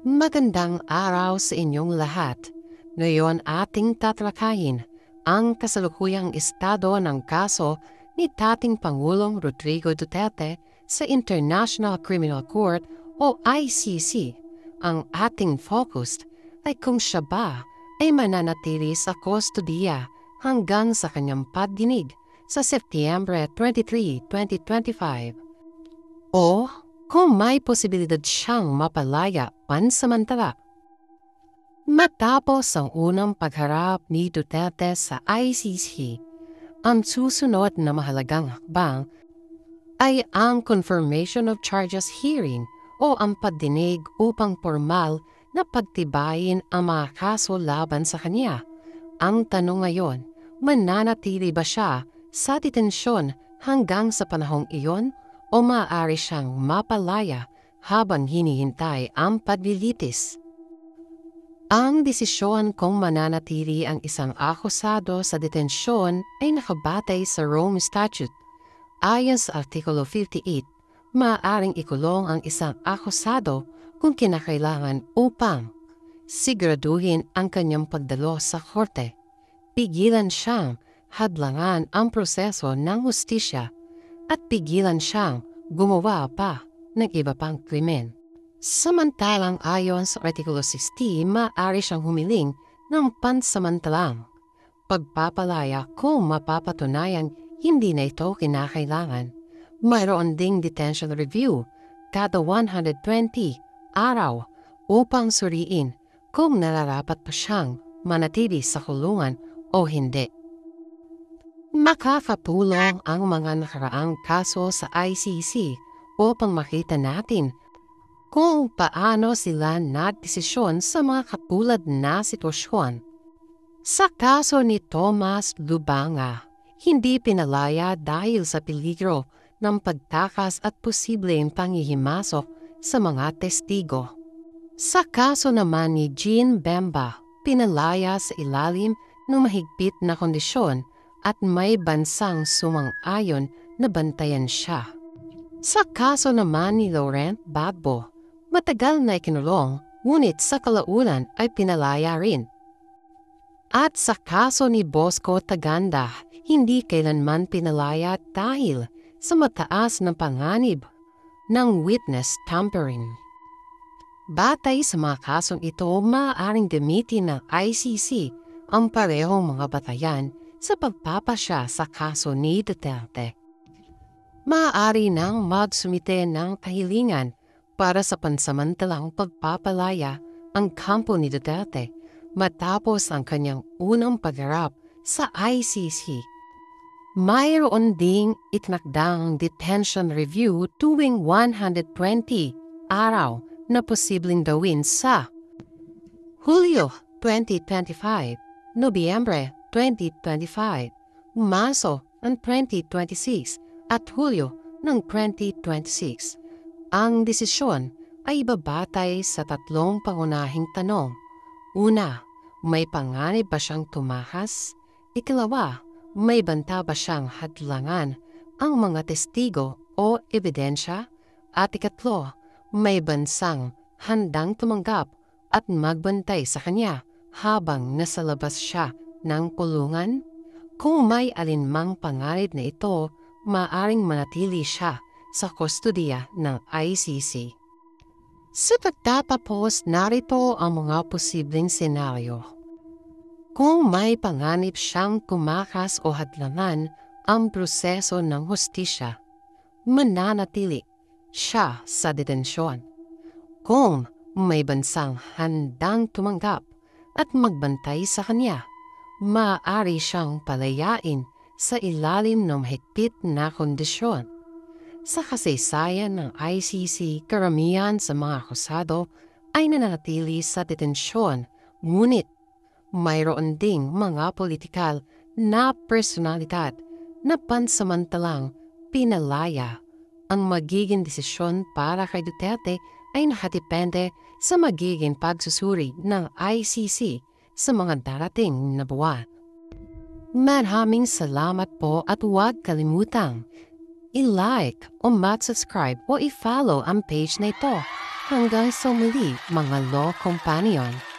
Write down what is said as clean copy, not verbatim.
Magandang araw sa inyong lahat. Ngayon ating tatalakayin ang kasalukuyang estado ng kaso ni dating Pangulong Rodrigo Duterte sa International Criminal Court o ICC. Ang ating focus ay kung siya ba ay mananatili sa kustodiya hanggang sa kanyang pagdinig sa Setyembre 23, 2025 o kung may posibilidad siyang mapalaya pansamantala. Matapos ang unang pagharap ni Duterte sa ICC, ang susunod na mahalagang hakbang ay ang Confirmation of Charges Hearing o ang pagdinig upang formal na pagtibayin ang mga kaso laban sa kanya. Ang tanong ngayon, mananatili ba siya sa detensyon hanggang sa panahong iyon o maaari siyang mapalaya habang hinihintay ang paglilitis? Ang desisyon kung mananatili ang isang akusado sa detensyon ay nakabatay sa Rome Statute. Ayon sa Artikulo 58, maaaring ikulong ang isang akusado kung kinakailangan upang siguraduhin ang kanyang pagdalo sa korte, pigilan siyang hadlangan ang proseso ng hustisya, at pigilan siyang gumawa pa ng iba pang krimen. Samantalang ayon sa Artikulo 60, maaari siyang humiling ng pansamantalang pagpapalaya kung mapapatunayang hindi na ito kinakailangan. Mayroon ding detention review kada 120 araw upang suriin kung nararapat pa siyang manatili sa kulungan o hindi. Makakatulong ang mga nakaraang kaso sa ICC upang makita natin kung paano sila nagdesisyon sa mga katulad na sitwasyon. Sa kaso ni Tomas Lubanga, hindi pinalaya dahil sa peligro ng pagtakas at posibleng panghihimasok sa mga testigo. Sa kaso naman ni Jean Bemba, pinalaya sa ilalim ng mahigpit na kondisyon at may bansang sumang-ayon na bantayan siya. Sa kaso naman ni Laurent Gbagbo, matagal na ikinulong ngunit sa kalaunan ay pinalaya rin. At sa kaso ni Bosco Taganda, hindi kailanman pinalaya dahil sa mataas na panganib ng witness tampering. Batay sa mga kasong ito, maaaring gamitin ng ICC ang parehong mga batayan sa pagpapasya sa kaso ni Duterte. Maaari nang magsumite ng kahilingan para sa pansamantalang pagpapalaya ang kampo ni Duterte matapos ang kanyang unang pagharap sa ICC. Mayroon ding itinakdang detention review tuwing 120 araw na posibleng gawin sa Hulyo 2025, Nobyembre 2025, Marso ng 2026 at Hulyo ng 2026. Ang desisyon ay ibabatay sa tatlong pangunahing tanong. Una, may panganib ba siyang tumakas? Ikalawa, may banta ba siyang hadlangan ang mga testigo o ebidensya? At ikatlo, may bansang handang tumanggap at magbantay sa kanya habang nasa labas siya ng kulungan? Kung may alinmang panganib na ito, maaaring manatili siya sa kustodiya ng ICC. Sa pagtatapos, narito ang mga posibleng senaryo. Kung may panganib siyang tumakas o hadlangan ang proseso ng hustisya, mananatili siya sa detensyon. Kung may bansang handang tumanggap at magbantay sa kanya, maaari siyang palayain sa ilalim ng mahigpit na kondisyon. Sa kasaysayan ng ICC, karamihan sa mga akusado ay nananatili sa detensyon, ngunit mayroon ding mga politikal na personalidad na pansamantalang pinalaya. Ang magiging desisyon para kay Duterte ay nakadepende sa magiging pagsusuri ng ICC sa mga darating na buwan. Maraming salamat po at huwag kalimutang i-like o mag-subscribe o i-follow ang page na ito Hanggang sa muli, mga law companion.